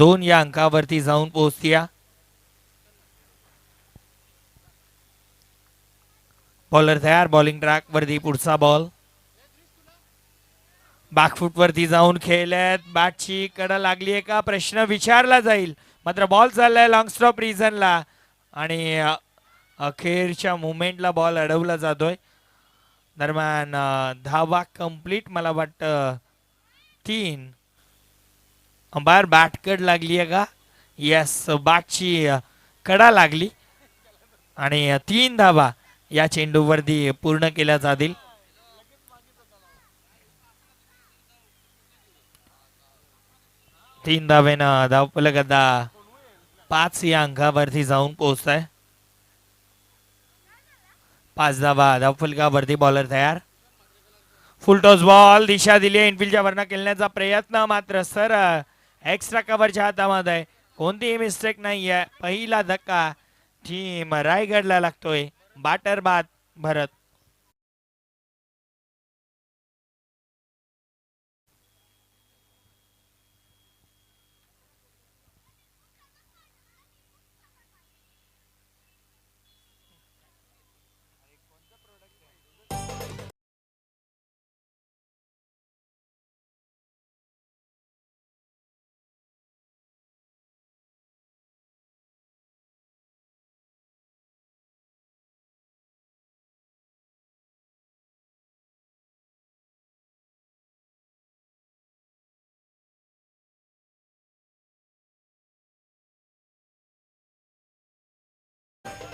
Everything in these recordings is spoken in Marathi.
2 या अंकावरती जाऊन पोहोचतीया. बॉलर तयार. बॉलिंग ट्रॅक वरती पुढचा बॉल. बॅकफूट वरती जाऊन खेळल्यात. बॅटची कडा लागली आहे का प्रश्न विचारला जाईल. मात्र बॉल चाललाय लॉंग स्टॉप रिझनला आणि अखेरच्या मुमेंटला बॉल अडवला जातोय. दरम्यान धावा कंप्लीट मला वाटतं 3. अंबायर बॅट कड लागली आहे का. येस बॅटची कडा लागली आणि 3 धावा या चेंडूवरती पूर्ण केल्या जातील. 3 धावेनं धावफलक आता 5 या अंकावरती जाऊन पोहोचत आहे. 5 धावा धावफलकावरती. बॉलर तयार. फुलटॉस बॉल दिशा दिली आहे इनफिल्डच्या वरनं खेळण्याचा प्रयत्न मात्र सर एक्स्ट्रा कव्हरच्या हातामध्ये. कोणतीही मिस्टेक नाही आहे. पहिला धक्का टीम रायगडला लागतोय. बॅटर बाद भरत.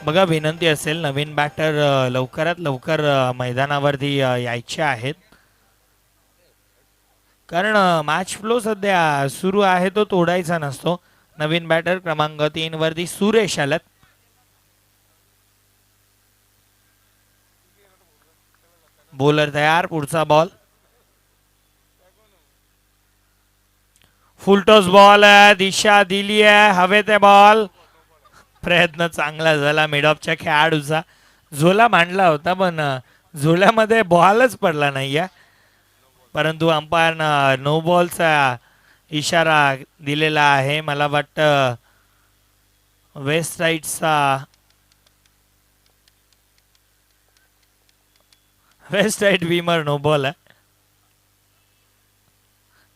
बघा विनंती असेल नवीन बॅटर लवकरात लवकर मैदानावरती यायचे आहेत. कारण मॅच फ्लो सध्या सुरू आहे तो तोडायचा नसतो. नवीन बॅटर क्रमांक 3 वरती सुरेश आलत. बॉलर तयार. पुढचा बॉल. फुलटॉस बॉल दिशा दिली आहे हवेत आहे बॉल. प्रयत्न चांगला झाला मिडऑफच्या खेळाडूचा. झोला मांडला होता पण झोल्यामध्ये बॉलच पडला नाही आहे. परंतु अंपायरनं नो बॉलचा इशारा दिलेला आहे. मला वाटतं वेस्ट साईडचा वेस्ट साईड विमर नो बॉल आहे.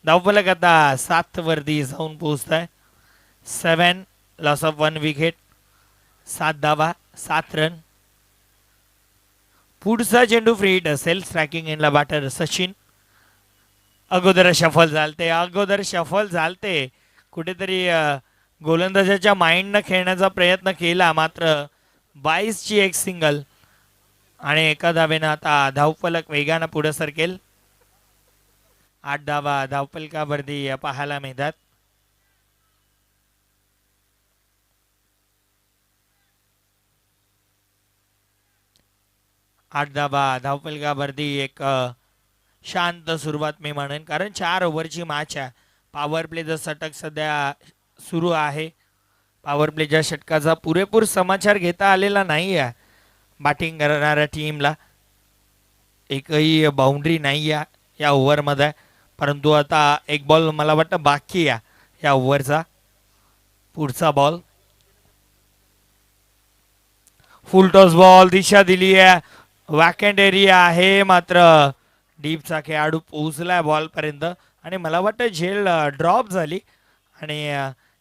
धावफलक आता 7 वरती जाऊन पोहोचत आहे. 7 लॉस ऑफ 1 विकेट. 7 धावा 7 रन. पुढचा चेंडू फ्री हिट असेल. स्ट्रायकिंग एंडला बॅटर सचिन. अगोदर शफल झालते कुठेतरी गोलंदाजाच्या माइंडनं खेळण्याचा प्रयत्न केला मात्र 22ची एक सिंगल आणि एका धावेनं आता धावफलक वेगानं पुढे सरकेल. 8 धावा धावफलकावरती पाहायला मिळतात. आठ धावा धावफलकावरती एक शांत सुरुवात मी म्हणेन कारण 4 ओव्हरची मॅच आहे. पॉवर प्लेचं षटक सध्या सुरू आहे. पॉवर प्लेच्या षटकाचा पुरेपूर समाचार घेता आलेला नाही आहे. बॅटिंग करणाऱ्या टीमला एकही बाउंड्री नाही आहे या ओव्हरमध्ये. परंतु आता एक बॉल मला वाटतं बाकी आहे या ओव्हरचा. पुढचा बॉल. फुल टॉस बॉल दिशा दिली आहे. वॅकंट एरिया आहे मात्र डीपचा खेळाडू पोहोचलाय बॉलपर्यंत आणि मला वाटतं झेल ड्रॉप झाली आणि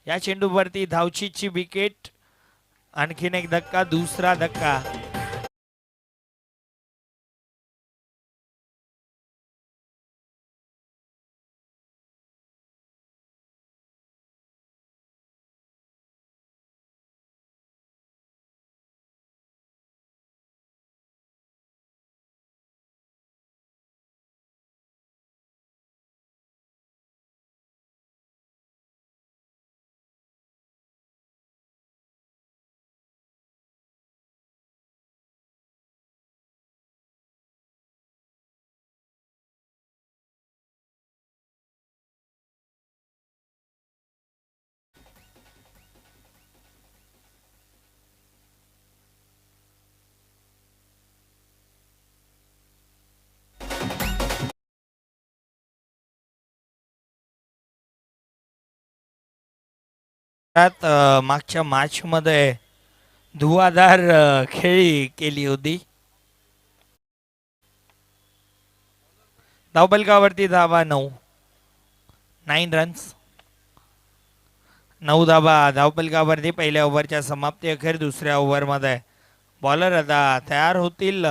या चेंडूवरती धावचीची विकेट. आणखीन एक धक्का. दुसरा धक्का. मागच्या मॅच मध्ये धुवाधार खेळी केली होती. धावपलकावरती धावा 9 रन्स. 9 धावा धावपलकावरती पहिल्या ओव्हरच्या समाप्ती अखेर दुसऱ्या ओव्हरमध्ये बॉलर आता तयार होतील.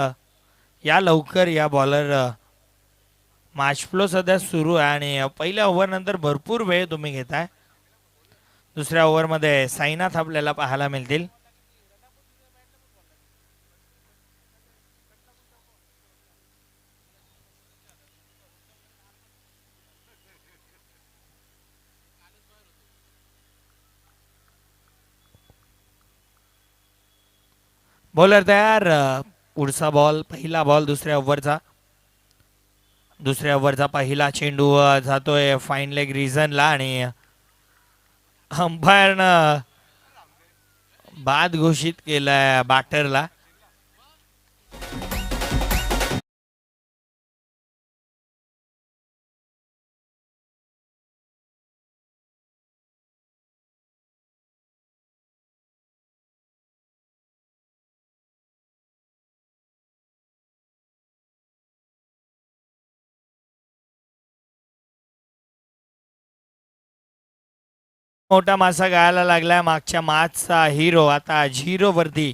या लवकर या बॉलर. मॅच फ्लो सध्या सुरू आहे आणि पहिल्या ओव्हर नंतर भरपूर वेळ तुम्ही घेताय. दुसऱ्या ओव्हरमध्ये साईनाथ आपल्याला पाहायला मिळतील. बॉलर तयार. पुढचा बॉल पहिला बॉल दुसऱ्या ओव्हरचा पहिला चेंडू जातोय फाईन लेग रिझनला आणि अंपायरनं बाद घोषित केलाय बॅटरला. मोठा मासा गायला लागलाय. मागच्या मॅचचा हिरो आता झिरो वरती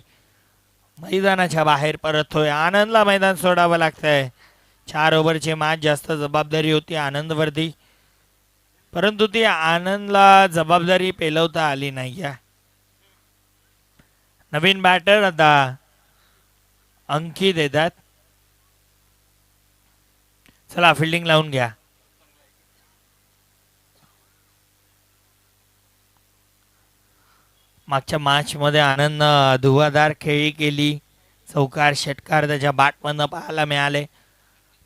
मैदानाच्या बाहेर परततोय. आनंदला मैदान सोडावं लागतंय. 4 ओव्हरची मॅच जास्त जबाबदारी होती आनंदवरती, परंतु ती आनंदला जबाबदारी पेलवता आली नाही. नवीन बॅटर आता अंकित येतात. चला फिल्डिंग लावून घ्या. मागच्या मॅचमध्ये आनंदनं धुवाधार खेळी केली. चौकार षटकार त्याच्या बॅटमधनं पाहायला मिळाले,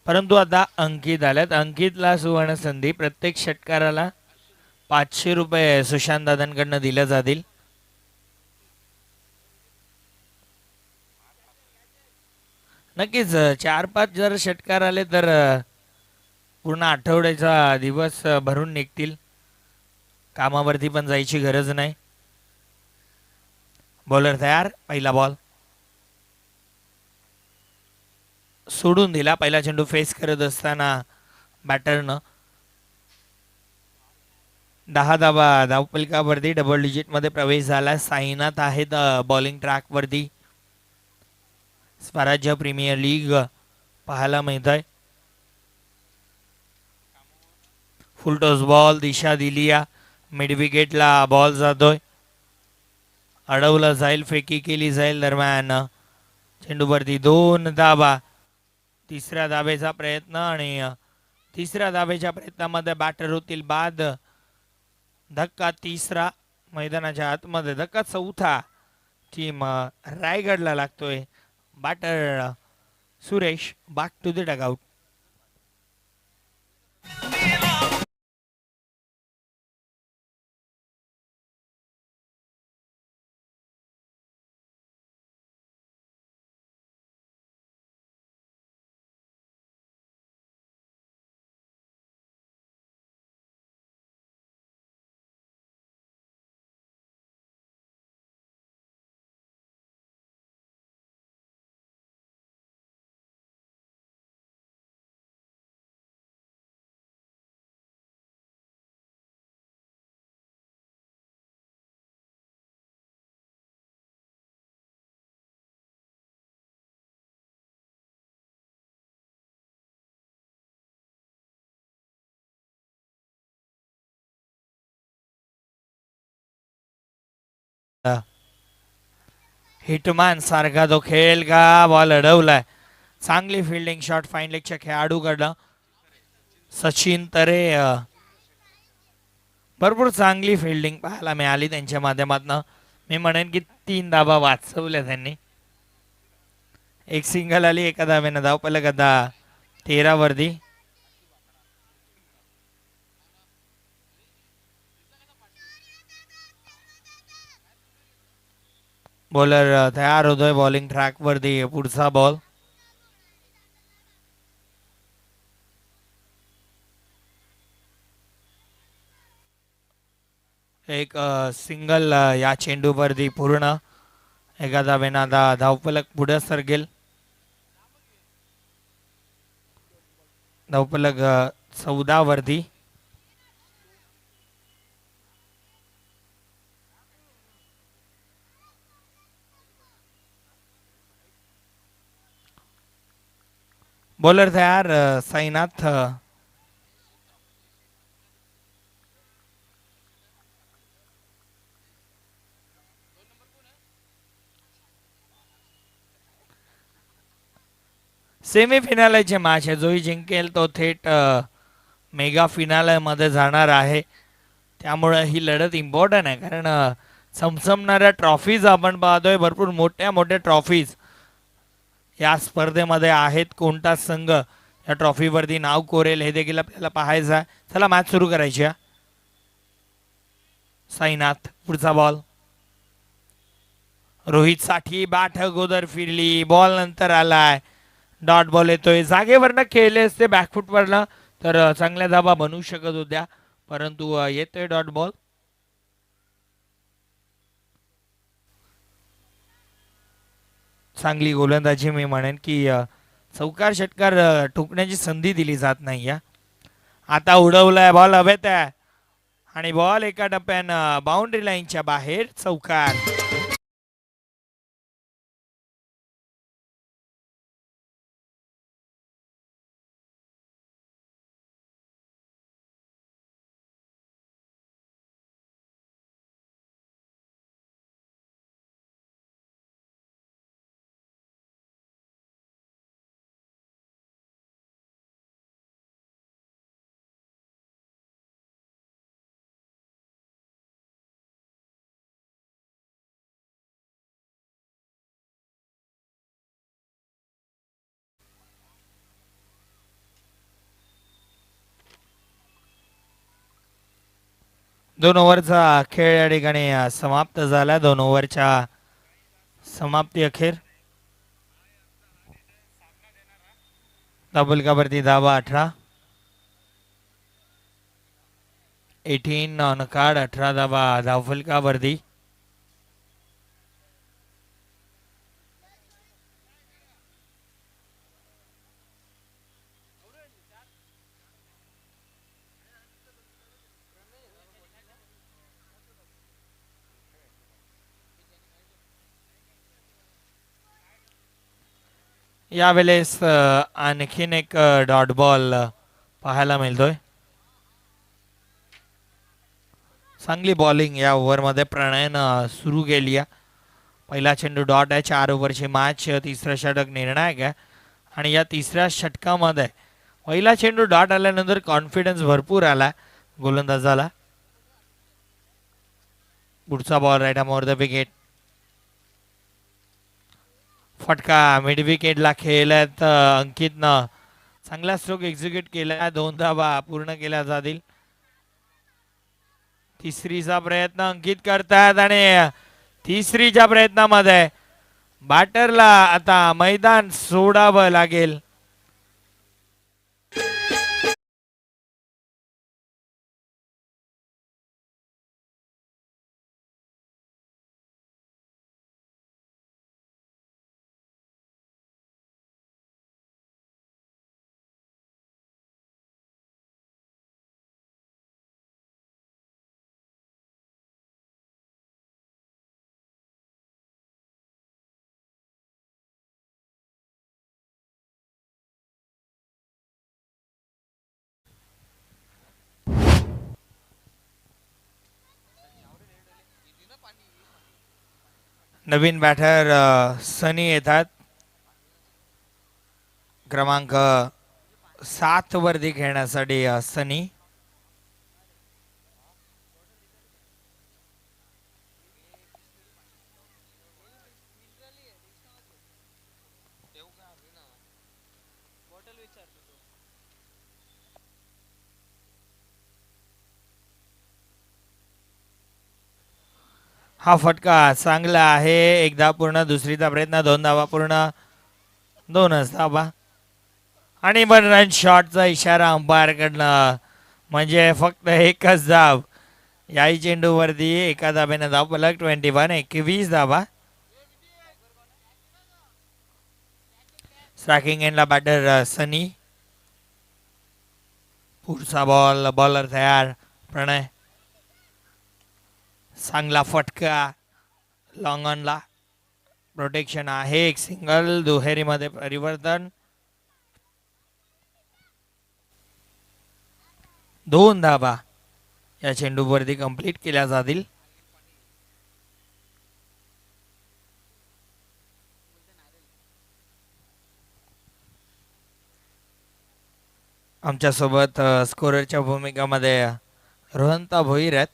परंतु आता अंकित आल्यात. अंकितला सुवर्ण संधी. प्रत्येक षटकाराला 500 रुपये सुशांत दादांकडनं दिले जातील. नक्कीच 4-5 जर षटकार आले तर पूर्ण आठवड्याचा दिवस भरून निघतील. कामावरती पण जायची गरज नाही. बॉलर तयार. पहिला बॉल सोडून दिला. पहिला चेंडू फेस करत असताना बॅटरनं 10 धावा धावपलकावरती डबल डिजिटमध्ये प्रवेश झाला. साईनाथ आहेत बॉलिंग ट्रॅकवरती. स्वराज्य प्रीमियर लीग पाहायला मिळत आहे. फुलटॉस बॉल दिशा दिली या मिड विकेटला. बॉल जातोय, अडवलं जाईल, फेकी केली जाईल. दरम्यान चेंडूवरती 2 धावा. तिसऱ्या धावेचा प्रयत्न आणि तिसऱ्या धावेच्या प्रयत्नामध्ये बॅटर होतील बाद. धक्का तिसरा मैदानाच्या आतमध्ये. धक्का चौथा टीम रायगडला लागतोय. Batter Suresh back to the dugout. Hitman सारखा तो खेळ का. बॉल अडवलाय. चांगली फिल्डिंग शॉट फाईन लेगच्या खेळाडूकडनं. सचिन तरे भरपूर चांगली फिल्डिंग पाहायला मिळाली त्यांच्या माध्यमातून. मी म्हणेन की 3 धावा वाचवल्या त्यांनी. एक सिंगल आली, एका धावेनं धावपलक आता 13 वरती. बॉलर तयार होतोय बॉलिंग ट्रॅक वरती. पुढचा बॉल एक सिंगल या चेंडूवरती पूर्ण एका धावेनं आता धावफलक पुढे सरकेल. धावफलक 14 वरती. बॉलर तयार साईनाथ. सेमीफिनालेचे मॅच आहे. जोही जिंकेल तो थेट मेगा फिनालेमध्ये जाणार आहे. त्यामुळे ही लढत इम्पॉर्टंट आहे कारण समसमणाऱ्या ट्रॉफीज आपण पाहतोय. भरपूर मोठ्या मोठ्या ट्रॉफीज या स्पर्धेमध्ये आहेत. कोणता संघ या ट्रॉफीवरती नाव कोरेल हे देखील आपल्याला पाहायचं आहे. चला मॅच सुरू करायची आहे. साईनाथ पुढचा बॉल. रोहित साठी बॅट अगोदर फिरली. बॉल नंतर आलाय. डॉट बॉल येतोय. जागेवरनं खेळले असते बॅकफुटवरनं तर चांगल्या धाबा बनवू शकत होत्या. परंतु येतोय डॉट बॉल. चांगली गोलंदाजी मी म्हणेन की चौकार षटकार ठोकण्याची संधी दिली जात नाही या. आता उडवलाय बॉल हवेत आहे आणि बॉल एका टप्प्यानं बाउंड्री लाईनच्या बाहेर. चौकार. दोन ओव्हरचा खेळ या ठिकाणी समाप्त झाला. 2 ओव्हरच्या समाप्ती अखेर धावफलकावरती धावा 18. 18 ऑन कार्ड. 18 धावा धावफलकावरती. यावेळेस आणखीन एक डॉट बॉल पाहायला मिळतोय. चांगली बॉलिंग या ओव्हरमध्ये प्रणयनं सुरू केली आहे. पहिला चेंडू डॉट आहे. 4 ओव्हरची मॅच. तिसरं षटक निर्णायक आहे आणि या तिसऱ्या षटकामध्ये पहिला चेंडू डॉट आल्यानंतर कॉन्फिडन्स भरपूर आला गोलंदाजाला. पुढचा ball right more the wicket. फटका मिड विकेटला खेळल्यात अंकितनं. चांगला स्ट्रोक एक्झिक्यूट केला. 2 धावा पूर्ण केल्या जातील. तिसरीचा प्रयत्न अंकित करतात आणि तिसरीच्या प्रयत्नामध्ये बॅटरला आता मैदान सोडावं लागेल. नवीन बॅटर सनी येतात. क्रमांक 7 वरती खेळण्यासाठी सनी. हा फटका चांगला आहे. एकदा पूर्ण. दुसरीचा प्रयत्न. 2 धावा पूर्ण. 2च धावा आणि रन शॉटचा इशारा अंपायर कडनं म्हणजे फक्त एकच धाव. याही चेंडूवरती एका धाब्याने धाव फलक 21 धावा. स्ट्रायकिंग एंडला बॅटर सनी. पुढचा बॉल बॉलर तयार प्रणय. चांगला फटका लॉंग ऑनला. प्रोटेक्शन आहे. एक सिंगल दुहेरीमध्ये परिवर्तन. 2 धाबा या चेंडूवरती कंप्लीट केल्या जातील. आमच्यासोबत स्कोररच्या भूमिकामध्ये रोहंता भोईर आहेत.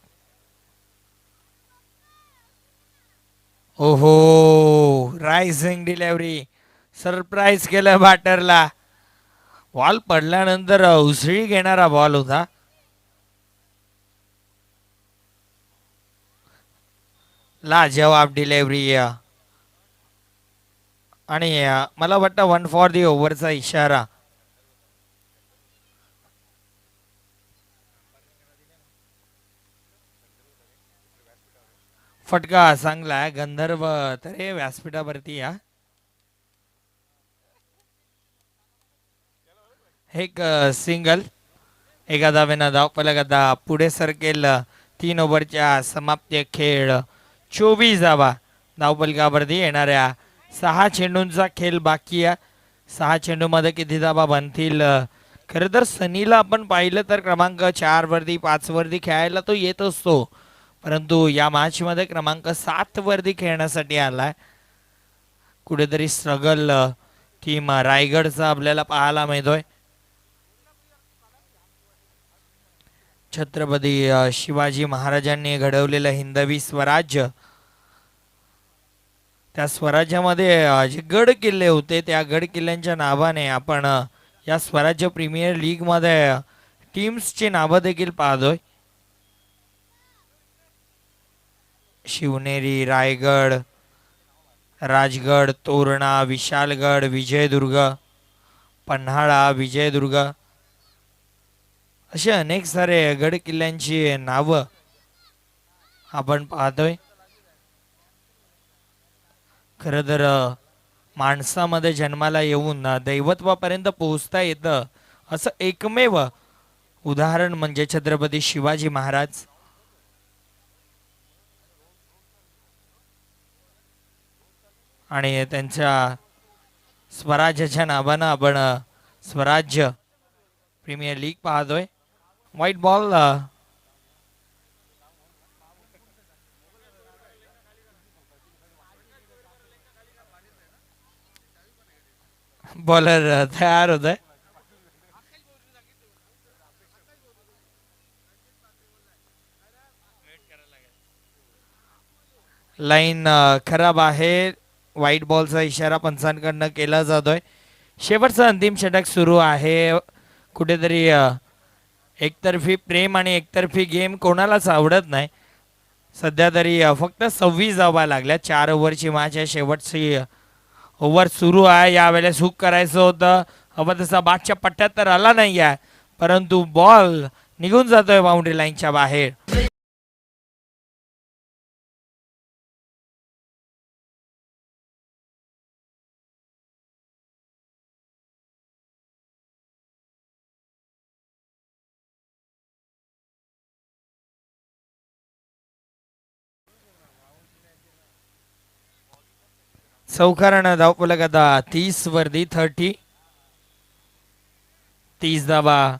ओहो रायझिंग डिलेव्हरी. सरप्राईज केलं बॅटरला. बॉल पडल्यानंतर उसळी घेणारा बॉल होता. लाजवाब डिलेव्हरी. आणि मला वाटतं 1 फॉर दी ओव्हरचा इशारा. फटका चांगला आहे. गंधर्व तरे व्यासपीठावरती या. एक सिंगल. एका धावेनं धाव फलक आता पुढे सरकेल. 3 ओव्हरच्या समाप्ती खेळ 24 धावा धावफलकावरती येणाऱ्या 6 चेंडूंचा खेळ बाकी आहे. 6 चेंडूमध्ये किती धावा बनतील. खरं तर सनीला आपण पाहिलं तर क्रमांक 4 वरती 5 वरती खेळायला तो येत असतो, परंतु या मॅच मध्ये क्रमांक 7 वरती खेळण्यासाठी आलाय. कुठेतरी स्ट्रगल टीम रायगडचा आपल्याला पाहायला मिळतोय. छत्रपती शिवाजी महाराजांनी घडवलेलं हिंदवी स्वराज्य, त्या स्वराज्यामध्ये जे गड किल्ले होते त्या गड किल्ल्यांच्या नावाने आपण या स्वराज्य प्रीमियर लीग मध्ये टीम्सची नावं देखील पाहतोय. शिवनेरी, रायगड, राजगड, तोरणा, विशालगड, विजयदुर्ग, पन्हाळा, विजयदुर्ग असे अनेक सारे गड किल्ल्यांची नावं आपण पाहतोय. खरं तर माणसामध्ये जन्माला येऊन दैवत्वापर्यंत पोहोचता येतं असं एकमेव उदाहरण म्हणजे छत्रपती शिवाजी महाराज. आणि त्यांच्या स्वराज्याच्या नावानं आपण स्वराज्य प्रीमियर लीग पाहतोय. White ball. बॉलर तयार होत आहे. लाईन खराब आहे. व्हाईट बॉलचा इशारा पंचांकडनं केला जातोय. शेवटचा अंतिम षटक सुरू आहे. कुठेतरी एकतर्फी प्रेम आणि एकतर्फी गेम कोणालाच आवडत नाही. सध्या तरी फक्त 26 धावा लागल्या. 4 ओव्हरची मॅच आहे. शेवटची ओव्हर सुरू आहे. यावेळेस हुक करायचं होतं. हवं तसा बाटच्या पट्ट्यात तर आला नाही आहे, परंतु बॉल निघून जातोय बाउंड्री लाईनच्या बाहेर. चौकारानं धावफलक आता 30 वरती 30 धावा.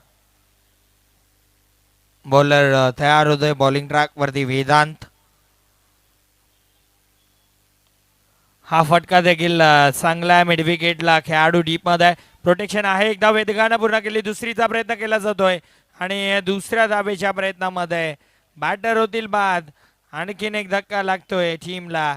बॉलर तयार होतोय. बॉलिंग ट्रॅक वरती वेदांत. हा फटका देखील चांगला आहे. मिड विकेटला खेळाडू डीप मध्ये. प्रोटेक्शन आहे. एकदा वेदकानं पूर्ण केली. दुसरीचा प्रयत्न केला जातोय आणि दुसऱ्या धावेच्या प्रयत्नामध्ये बॅटर होतील बाद. आणखीन एक धक्का लागतोय टीमला.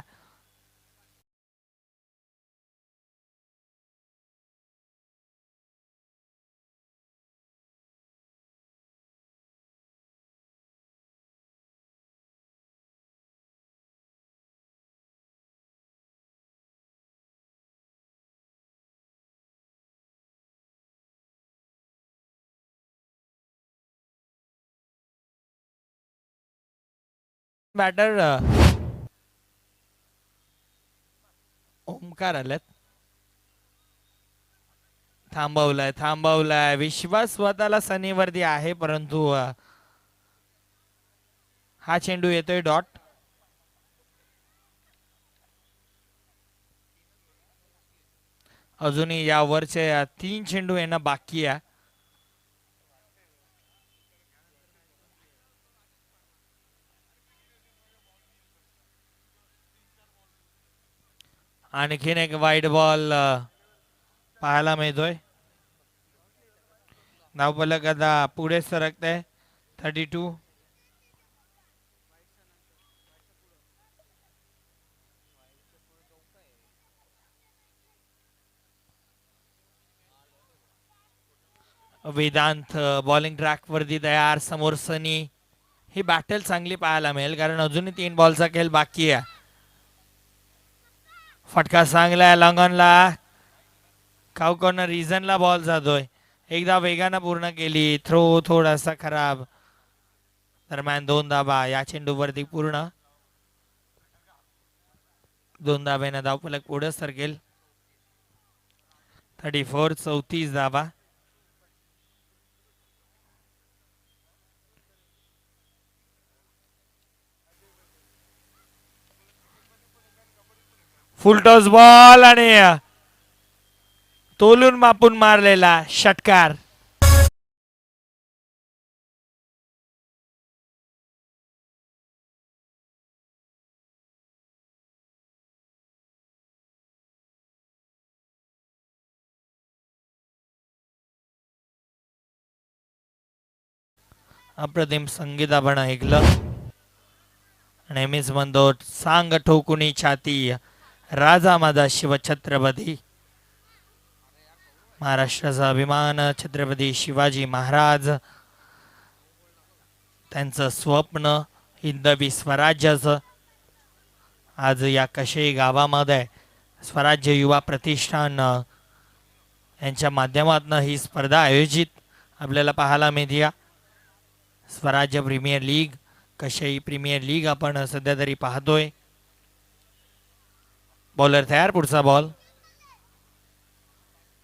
बॅटर ओमकार आलेत. थांबवलाय विश्वास स्वतःला सनीवरती आहे, परंतु हा चेंडू येतोय डॉट. अजूनही यावरचे 3 चेंडू येणं बाकी आहे. आणखीन एक वाईट बॉल पाहायला मिळतोय. धावफलक आता पुढे सरकतंय. 32. वेदांत बॉलिंग ट्रॅक वरती तयार. समोर सनी. ही बॅटल चांगली पाहायला मिळेल कारण अजूनही 3 बॉलचा खेळ बाकी आहे. फटका चांगला लॉंगॉनला. काऊ कॉर्नर रिझनला बॉल जातोय. एकदा वेगानं पूर्ण केली. थ्रो थोडासा खराब. दरम्यान 2 धाबा या चेंडूवरती पूर्ण. 2 धाब्यानं धावफलक पुढे सरकेल. 34. 34 धाबा. फुल टॉस बॉल आणि तोलून मापून मारलेला षटकार. अप्रतिम संगीत आपण ऐकलं. नेहमीच म्हणतो सांग ठोकुनी छाती राजा माझा शिवछत्रपती. महाराष्ट्राचा अभिमान छत्रपती शिवाजी महाराज. त्यांचं स्वप्न हिंदवी स्वराज्याचं आज या कशेई गावामध्ये स्वराज्य युवा प्रतिष्ठान यांच्या माध्यमातून ही स्पर्धा आयोजित आपल्याला पाहायला मिळते. स्वराज्य प्रीमियर लीग, कशेई प्रीमियर लीग आपण सध्या तरी पाहतोय. बॉलर तयार. पुढचा बॉल.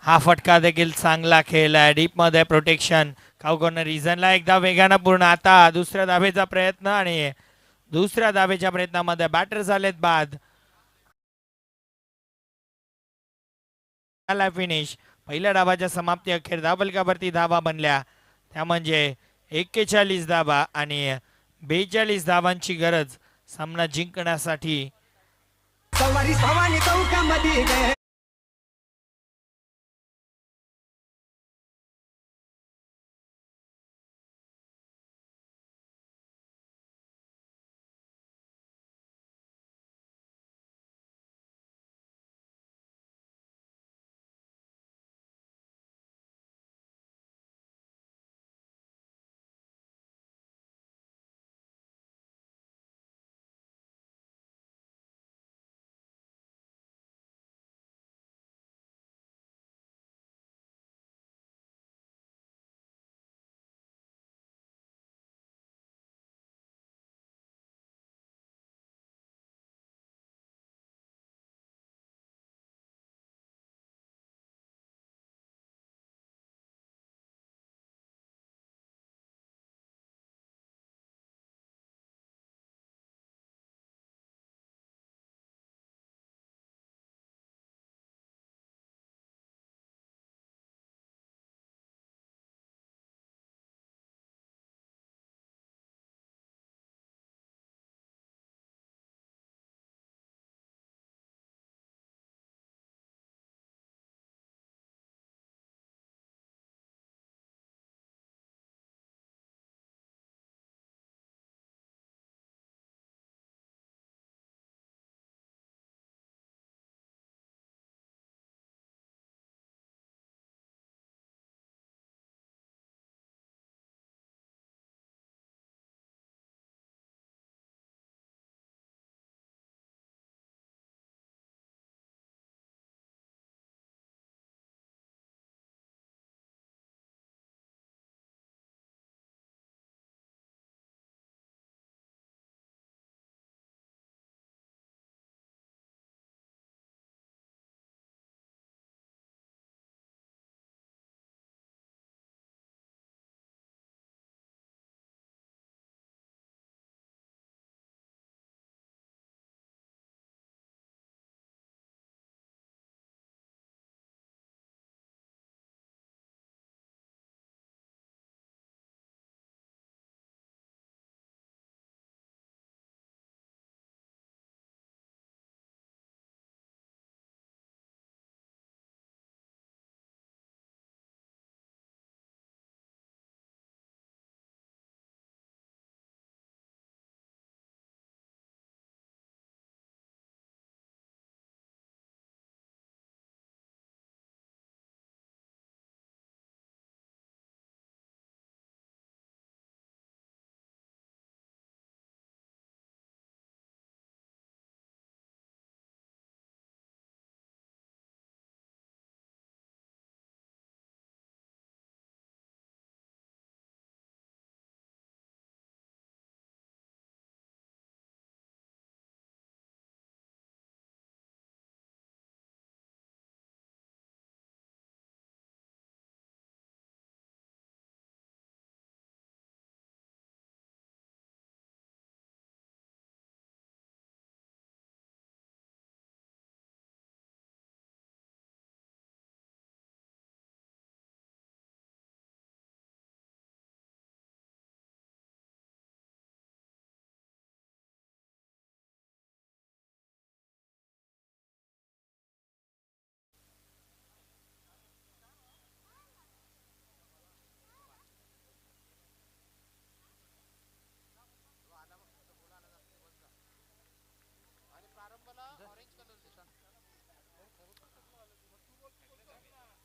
हा फटका देखील चांगला खेळ आहे. डीप मध्ये प्रोटेक्शन. काऊ कॉर्नर रिझनला एकदा वेगानं पूर्ण. आता दुसऱ्या धावेचा प्रयत्न आणि दुसऱ्या धावेच्या प्रयत्नामध्ये बॅटर झालेत बाद. फिनिश. पहिल्या डावाच्या समाप्ती अखेर धावफलकावरती धावा बनल्या. त्या म्हणजे 41 धावा आणि 42 धावांची गरज सामना जिंकण्यासाठी.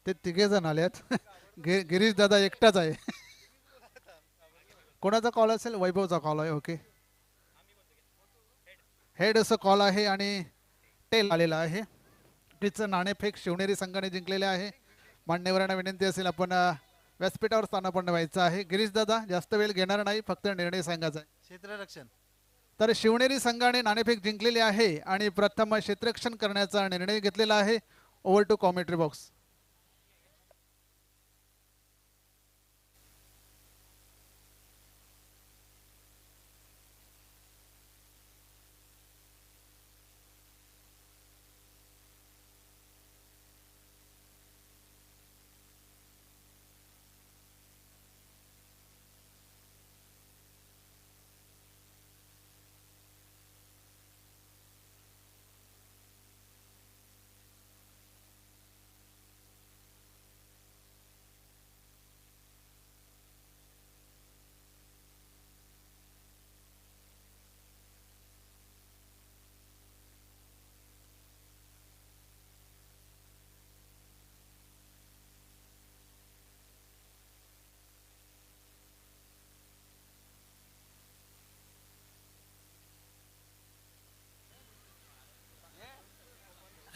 ते तिघे जण आलेत. गिरीश दादा एकटाच आहे. कोणाचा कॉल असेल? वैभवचा कॉल आहे. ओके. हेड असं कॉल आहे आणि टेल आलेला आहे. तिचं नाणेफेक शिवनेरी संघाने जिंकलेले आहे. मान्यवरांना विनंती असेल आपण व्यासपीठावर स्थानापन्न व्हायचं आहे. गिरीश दादा जास्त वेळ घेणार नाही, फक्त निर्णय सांगायचा आहे. क्षेत्ररक्षण. तर शिवनेरी संघाने नाणेफेक जिंकलेली आहे आणि प्रथम क्षेत्ररक्षण करण्याचा निर्णय घेतलेला आहे. Over to commentary box.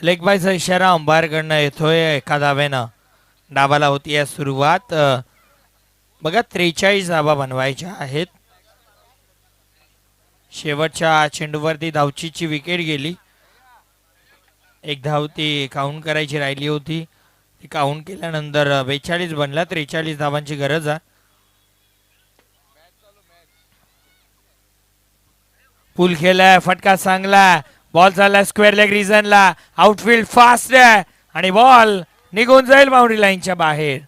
Leg बायचा इशारा अंबायरकडनं येतोय. एका धावेनं डाबाला होती आहे सुरुवात. बघा 43 धाबा बनवायच्या आहेत. शेवटच्या चेंडूवरती धावचीची विकेट गेली. एक धाव ती काउंट करायची राहिली होती. ती काउंट केल्यानंतर 42 बनला. 43 धावांची गरज आहे. पुल खेळलाय, फटका चांगला. बॉल चाललाय स्क्वेअर लेग रिजनला. आउटफील्ड फास्ट आहे आणि बॉल निघून जाईल बाउंड्री लाईनच्या बाहेर.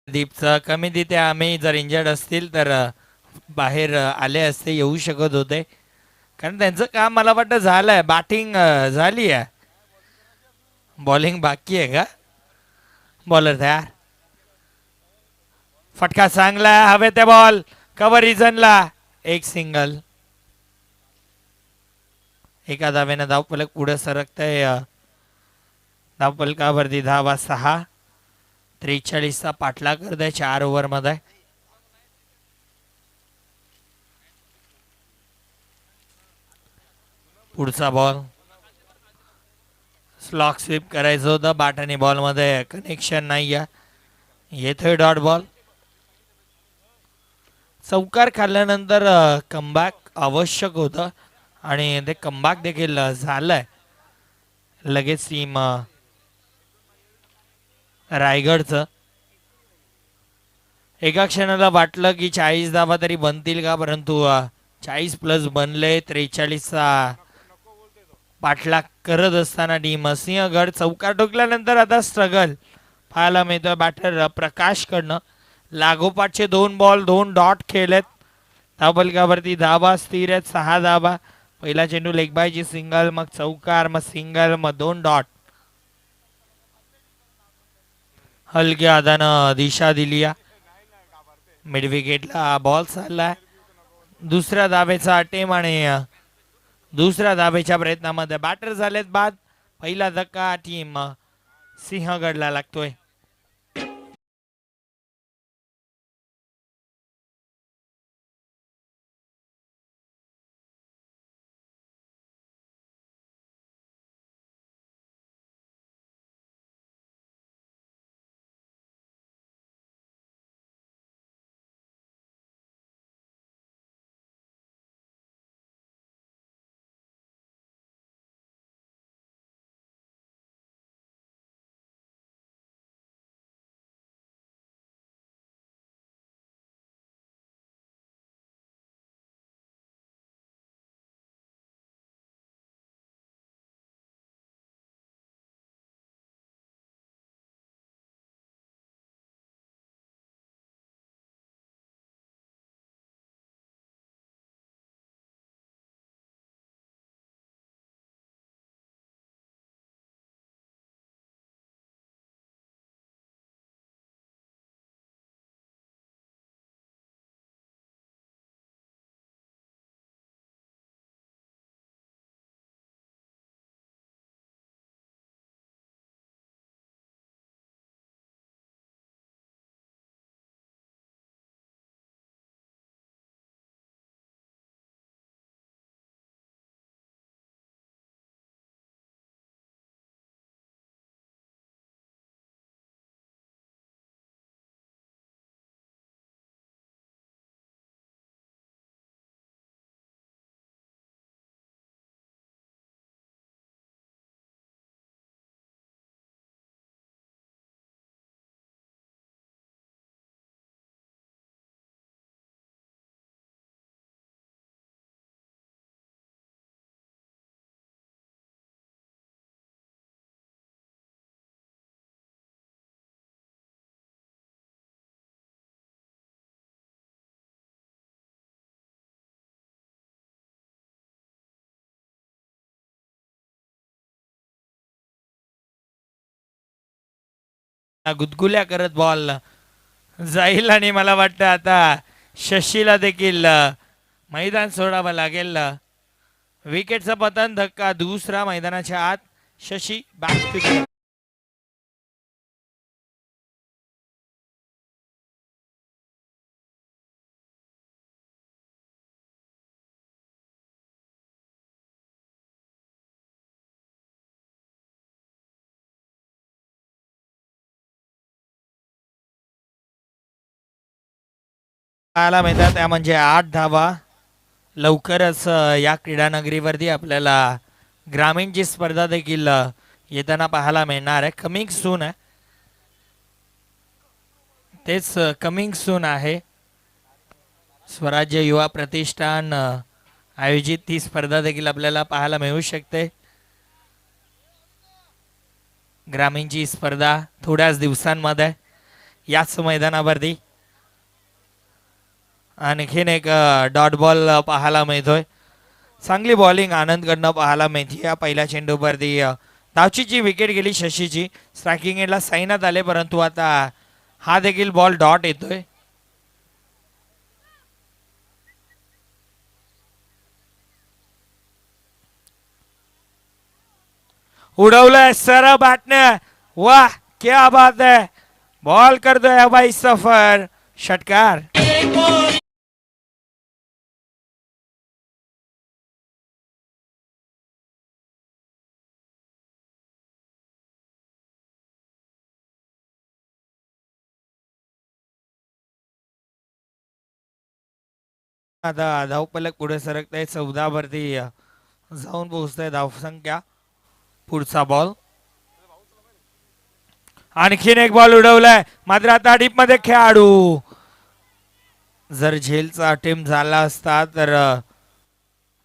दीपचं कमी तिथे आम्ही जर इंजर्ड असतील तर बाहेर आले असते, येऊ शकत होते. कारण त्यांचं काम मला वाटतं झालंय. बॅटिंग झाली आहे, बॉलिंग बाकी आहे का? बॉलर तयार. फटका चांगला आहे, हवे ते बॉल कव्हर रिजनला. एक सिंगल. एका धावेनं धावफलक पुढे सरकतंय. धावफलकावरती धावा 6. 43चा पाठलाग करत आहे 4 ओव्हरमध्ये. पुढचा बॉल स्लॉक स्वीप करायचं होतं. बॅट आणि बॉलमध्ये कनेक्शन नाही आहे. येतोय डॉट बॉल. चौकार खाल्ल्यानंतर कमबॅक आवश्यक होतं आणि ते कमबॅक देखील झालंय. लगेच टीम रायगडचं एका क्षणाला वाटलं की 40 धावा तरी बनतील का, परंतु 40 प्लस बनले. 43चा पाठलाग करत असताना टीम सिंहगड चौकार ठोकल्यानंतर आता स्ट्रगल पाहायला मिळतोय बॅटर प्रकाशकडनं. लागोपाठचे 2 बॉल 2 डॉट खेळलेत. धावफलकावरती धावा स्थिर आहेत 6 धावा. पहिला चेंडू लेगबायची सिंगल, मग चौकार, मग सिंगल, मग 2 डॉट. हलक्या हातानं दिशा दिली. मिड विकेटला बॉल चाललाय. दुसऱ्या धावेचा अटेम आणि दुसऱ्या धावेच्या प्रयत्नामध्ये बॅटर झालेत बाद. पहिला धक्का टीम सिंहगडला लागतोय. गुदगुल्या करत बॉल जाईल आणि मला वाटतं आता शशीला देखील मैदान सोडावं लागेल. विकेटचा पतन धक्का दुसरा मैदानाच्या आत. शशी बॅक टू पाहायला मिळतात त्या म्हणजे 8 धावा. लवकरच या क्रीडा नगरीवरती आपल्याला ग्रामीणची स्पर्धा देखील येताना पाहायला मिळणार आहे. कमिंग सून आहे, तेच कमिंग सून आहे. स्वराज्य युवा प्रतिष्ठान आयोजित ती स्पर्धा देखील आपल्याला पाहायला मिळू शकते. ग्रामीणची स्पर्धा थोड्याच दिवसांमध्ये याच मैदानावरती. आणखीन एक डॉट बॉल पाहायला मिळतोय. चांगली बॉलिंग आनंदकडनं पाहायला मिळते. या पहिल्या चेंडूवरती धावचीची विकेट गेली शशीची. स्ट्रायकिंग एंडला साईनात आले, परंतु आता हा देखील बॉल डॉट येतोय. उडवलंय सर बॅटने. वाह क्या बात है. बॉल करतोय भाई सफर. षटकार. आता धावपलक पुढे सरकताय. 14 वरती जाऊन पोहोचतंय धावसंख्या. पुढचा बॉल. आणखीन एक बॉल उडवलाय, मात्र आता डीप मध्ये खेळाडू. जर झेलचा अटेम्प्ट झाला असता तर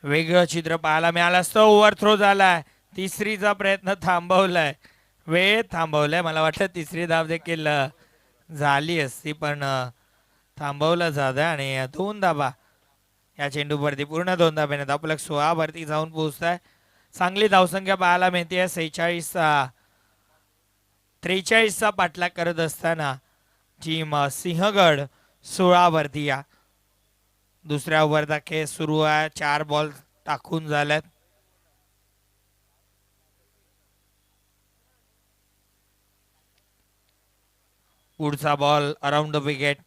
वेगळं चित्र पाहायला मिळालं असतं. ओव्हरथ्रो झालाय. तिसरीचा प्रयत्न थांबवलाय, वेळ थांबवलाय. मला वाटतं तिसरी धाव देखील झाली असती, पण थांबवलं जातं. आणि 2 धाबा या चेंडूवरती. पूर्ण 2 धाब्याने धावपलक 16 वरती जाऊन पोहोचताय. चांगली धावसंख्या पाहायला मिळते. 43चा पाठलाग करत असताना टीम सिंहगड 16 वरती. या दुसऱ्या ओव्हरचा खेळ सुरू आहे. 4 बॉल टाकून झाल्यात. पुढचा ball around the wicket.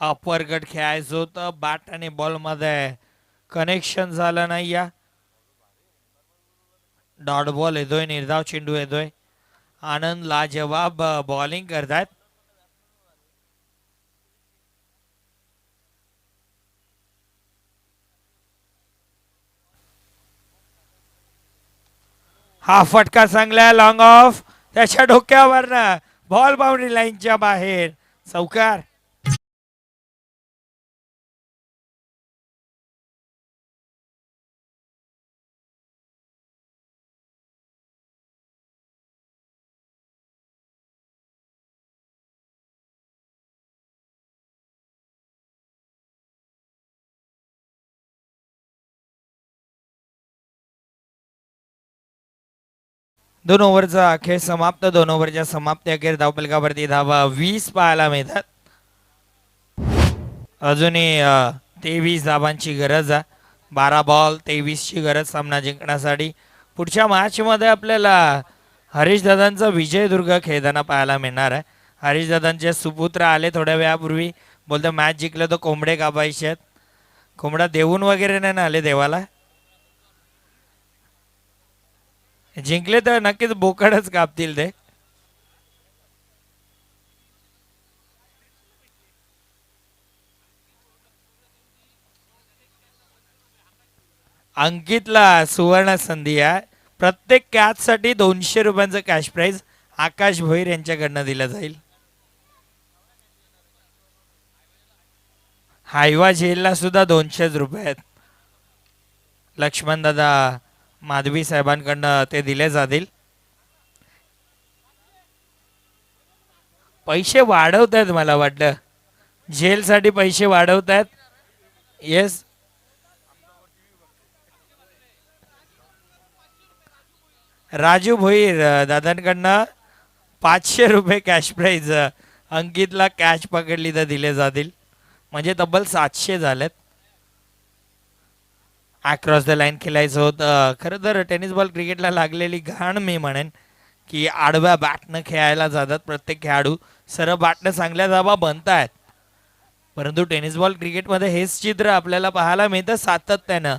Upper cut खेळायचं होतं. बॅट आणि बॉल मध्ये कनेक्शन झालं नाही. या डॉट बॉल येतोय, निर्धाव चेंडू येतोय. आनंद लाजवाब बॉलिंग करतायत. हा फटका चांगला लॉंग ऑफ. त्याच्या डोक्यावरनं बॉल बाउंड्री लाईनच्या बाहेर. चौकार. दोन ओव्हरचा खेळ समाप्त. 2 ओव्हरच्या समाप्ती अखेर धावपलकावरती धावा 20 पाहायला मिळतात. अजूनही 23 धावांची गरज आहे. 12 बॉल 23 ची गरज सामना जिंकण्यासाठी. पुढच्या मॅच मध्ये आपल्याला हरीश दादांचा विजयदुर्ग खेळताना पाहायला मिळणार आहे. हरीश दादांचे सुपुत्र आले थोड्या वेळापूर्वी. बोलतो मॅच जिंकलं तर कोंबडे कापायचे आहेत. कोंबडा देऊन वगैरे नाही ना आले देवाला. जिंकले तर नक्कीच बोकडच कापतील ते. अंकितला सुवर्ण संधी आहे. प्रत्येक कॅच साठी 200 रुपयांचं कॅश प्राइज आकाश भोईर यांच्याकडनं दिलं जाईल. हायवा झेलला सुद्धा 200 रुपये आहेत. लक्ष्मण दादा माधवी साहेबांकडनं ते दिले जातील. पैसे वाढवत आहेत मला वाटतं. झेलसाठी पैसे वाढवत आहेत. येस, राजू भोईर दादांकडनं 500 रुपये कॅश प्राईज अंकितला कॅच पकडली तर दिले जातील, म्हणजे तब्बल 700 झालेत. अक्रॉस द लाईन खेळायचं होतं. खरं तर टेनिस बॉल क्रिकेटला लागलेली घाण मी म्हणेन की आडव्या बॅटनं खेळायला जातात प्रत्येक खेळाडू. सरळ बॅटनं चांगल्या धावा बनतायत, परंतु टेनिस बॉल क्रिकेटमध्ये हेच चित्र आपल्याला पाहायला मिळतं सातत्यानं.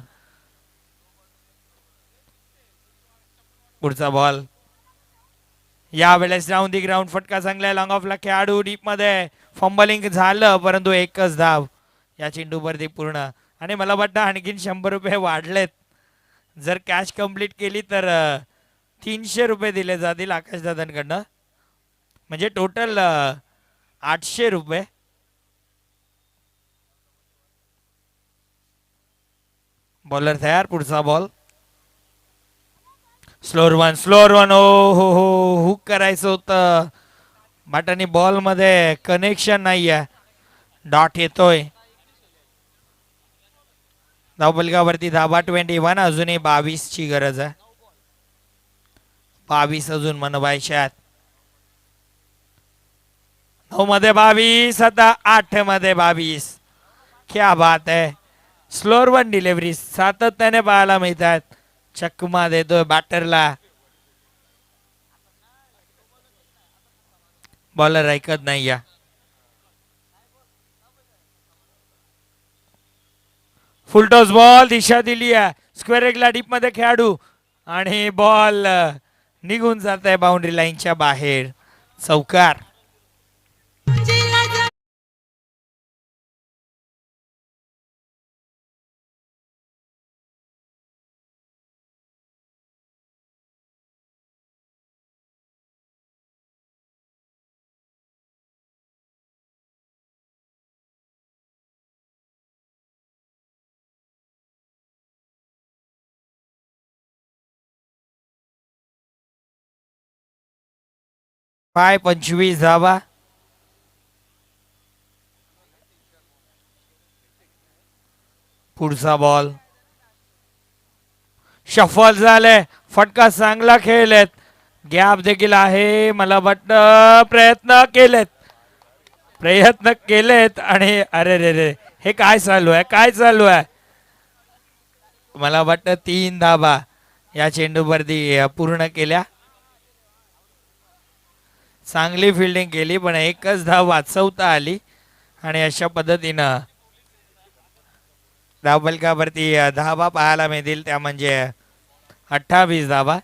पुढचा बॉल यावेळेस राऊंड दी ग्राउंड, फटका चांगला लॉंग ऑफला खेळाडू डीप मध्ये फंबलिंग झालं, परंतु एकच धाव या चेंडूवरती पूर्ण. आणि मला वाटतं आणखीन 100 रुपये वाढलेत. जर कॅच कंप्लीट केली तर 300 रुपये दिले जातील आकाशदादांकडनं, म्हणजे टोटल 800 रुपये. बॉलर तयार. पुढचा बॉल स्लोअर वन हो हुक करायचं होतं, बॅटाने बॉल मध्ये कनेक्शन नाही आहे. डॉट येतोय. धावफलकावरती धाबा 21. अजूनही 22 ची गरज आहे. 22 अजून मनवायच्यात. 9 मध्ये 22, आता 8 मध्ये 22. क्या बात आहे. स्लोअर वन डिलिव्हरी सातत्याने पाहायला मिळतात. चकमा देतोय बॅटरला. बॉलर ऐकत नाही या. फुलटॉस बॉल दिशा दिली आहे स्क्वेअर एकला डीप मध्ये खेळाडू, आणि बॉल निघून जात आहे बाउंड्री लाईनच्या बाहेर. चौकार. पाय 25 धावा. पुढचा बॉल शफल झालंय. फटका चांगला खेळलेत. गॅप देखील आहे. मला वाटतं प्रयत्न केलेत आणि अरे रे रे, हे काय चालू आहे. मला वाटतं 3 धाबा या चेंडूवरती पूर्ण केल्या. चांगली फिल्डिंग केली, पण एकच धाव वाचवता आली. आणि अशा पद्धतीनं धावफलकावरती धावा पाहायला मिळतील, त्या म्हणजे 28 धावा.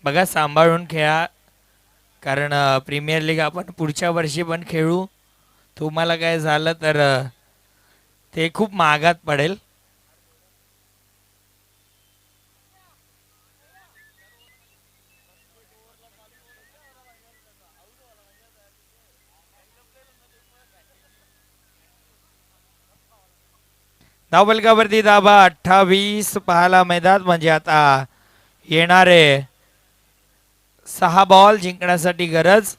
बघा सांभाळून खेळा, कारण प्रीमियर लीग आपण पुढच्या वर्षी पण खेळू. तुम्हाला काय झालं तर ते खूप महागात पडेल. धावफलकावरती धाबा 28 पाहायला मिळतात, म्हणजे आता येणारे 6 बॉल जिंकण्यासाठी गरज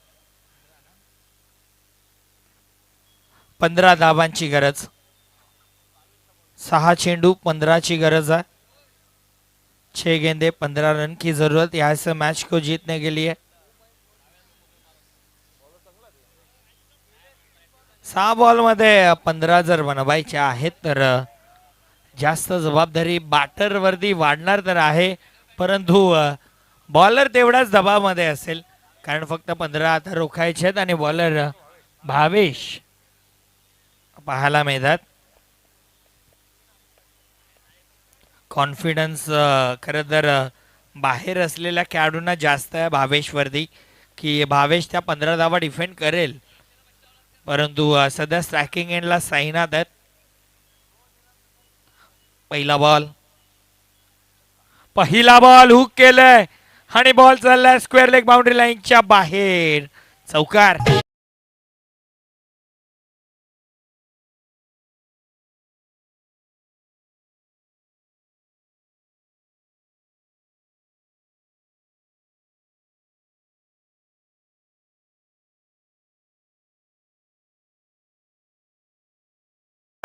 15 धावांची गरज. 6 चेंडू 15 ची गरज है. 6 गेंदे 15 रन की जरूरत यहाँ से मैच को जीतने के लिए. 6 बॉल मध्ये 15 जर बनवायचे आहेत तर जास्त जबाबदारी बॅटर वरती वाढणार तर आहे, परंतु बॉलर तेवढाच दबावामध्ये असेल, कारण फक्त 15 आता रोखायचे आहेत. आणि बॉलर भावेश पाहायला मिळतात. कॉन्फिडन्स खरं तर बाहेर असलेल्या खेळाडूंना जास्त आहे भावेशवरती, की भावेश त्या 15 धावा डिफेंड करेल, परंतु सध्या स्ट्रायकिंग एंडला साईनात आहेत. पहिला बॉल हुक केलाय आणि बॉल चाललाय स्क्वेअर लेग बाउंड्री लाईनच्या बाहेर. चौकार.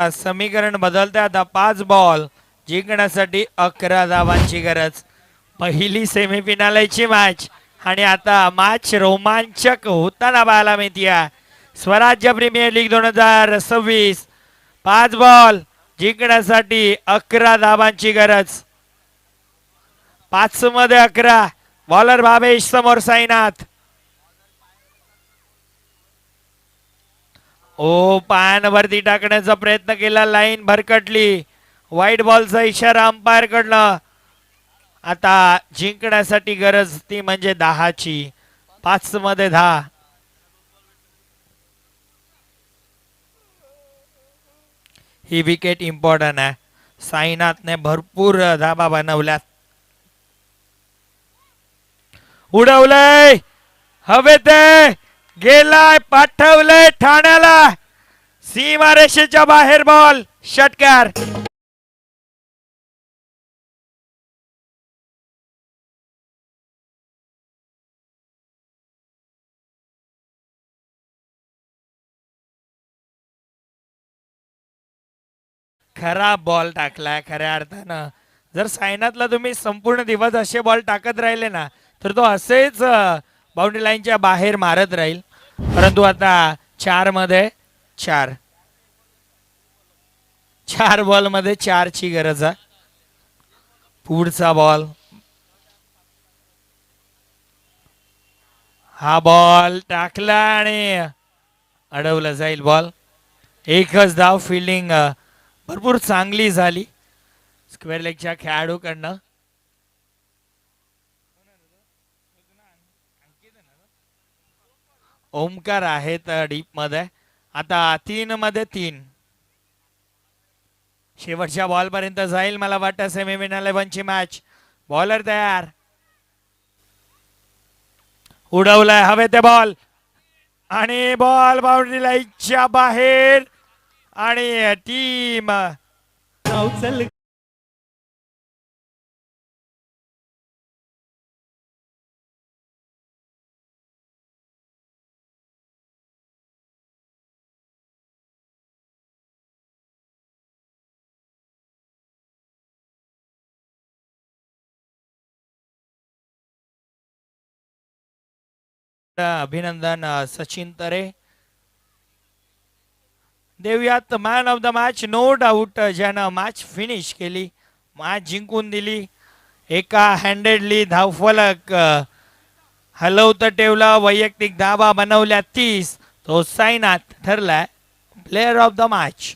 समीकरण बदलते आता. 5 बॉल जिंकण्यासाठी 11 धावांची गरज. पहिली सेमीफिनालची मॅच आणि आता मॅच रोमांचक होताना पाहायला मिळते. स्वराज्य प्रीमियर लीग 2026 5 बॉल जिंकण्यासाठी 11 धावांची गरज. 5 मध्ये 11. बॉलर भावेश समोर साईनाथ. ओ पायांवरती टाकण्याचा प्रयत्न केला, लाईन भरकटली. वाईट बॉलचा इशारा अंपायर कडनं. आता जिंकण्यासाठी गरज ती म्हणजे 10ची. 5 मध्ये 10. ही विकेट इम्पॉर्टंट आहे. साईनाथने भरपूर धाबा बनवल्यात. उडवलंय हवेत, गेलाय, पाठवलंय ठाण्याला. सीमारेषेच्या बाहेर बॉल. षटकार. खराब बॉल टाकलाय खऱ्या अर्थानं. जर सायनाथला तुम्ही संपूर्ण दिवस असे बॉल टाकत राहिले ना, तर तो असेच बाउंड्री लाईनच्या बाहेर मारत राहील. परंतु आता 4 मध्ये 4. 4 बॉल मध्ये 4 ची गरज आहे. पुढचा बॉल. हा बॉल टाकला आणि अडवला जाईल बॉल. एकच धाव. फिल्डिंग भरपूर चांगली झाली स्क्वेअर लेगच्या खेळाडूकडनं. ओमकार आहेत डीप मध्ये. आता 3 मध्ये 3. शेवटच्या बॉल पर्यंत जाईल मला वाटतं सेमीफायनल 11 ची मॅच. बॉलर तयार. उडवलाय हवे ते बॉल आणि बॉल बाउंड्री लाईनच्या बाहेर. आणि टीम अभिनंदन सचिन तरे देऊयात man of the match. No doubt ज्यानं मॅच फिनिश केली, मॅच जिंकून दिली. एका हँडेडली धावफलक हलवत ठेवला. वैयक्तिक धावा बनवल्या 30. तो साईनाथ ठरलाय प्लेयर ऑफ द मॅच.